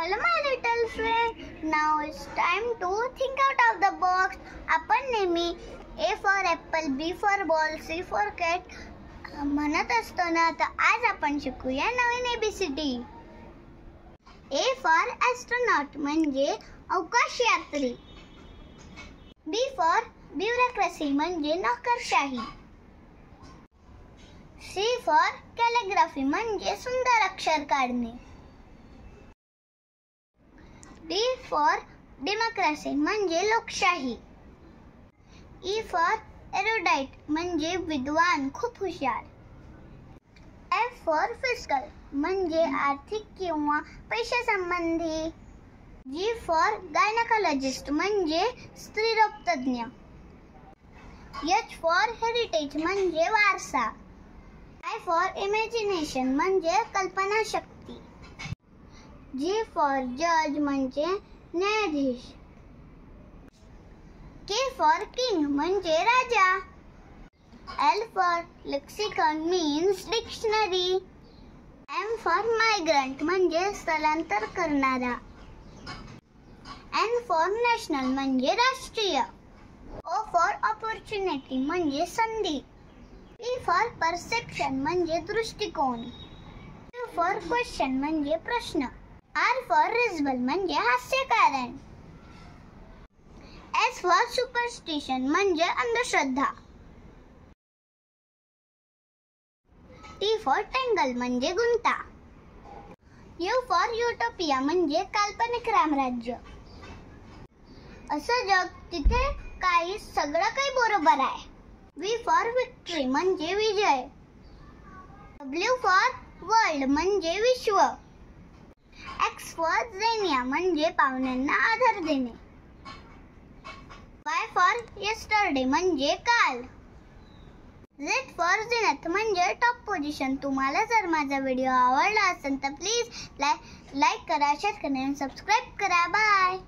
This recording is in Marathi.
Hello my little friend. Now it's time to think out of the box. आपण नेहमी A for apple, B for ball, C for cat म्हणत असतो ना, तर आज आपण शिकूया नवीन ABCD. A for astronaut म्हणजे अवकाशयात्री. B for bureaucracy म्हणजे नोकरशाही. C for calligraphy म्हणजे सुंदर अक्षर काढणे. D for democracy म्हणजे लोकशाही. E for erudite म्हणजे विद्वान, खूप हुशार. F for fiscal म्हणजे आर्थिक किंवा पैशासंबंधी. G for gynecologist म्हणजे स्त्रीरोग तज्ञ. H for heritage म्हणजे वारसा. I for imagination म्हणजे कल्पनाशक्ती. G for judge म्हणजे न्यायाधीश. K for king म्हणजे राजा. L for lexicon means dictionary. M for migrant म्हणजे स्थलांतर करणारा. N for national म्हणजे राष्ट्रीय. O for opportunity म्हणजे संधी. P for perception म्हणजे दृष्टिकोन. Q for question म्हणजे प्रश्न. R for risible म्हणजे हास्यकारण. S for superstition म्हणजे अंधश्रद्धा. T for tangle म्हणजे गुंता. U for utopia म्हणजे काल्पनिक रामराज्य. असं जग तिथे सगळं काही बरोबर आहे. V for victory म्हणजे विजय. W for world म्हणजे विश्व. X for xenia म्हणजे पाहुण्यांना आदर देणे. Y for yesterday म्हणजे काल. Z for zenith म्हणजे टॉप पोझिशन. तुम्हाला जर माझा व्हिडिओ आवडला असेल तर प्लीज लाईक करा, शेअर करा आणि सबस्क्राईब करा. बाय.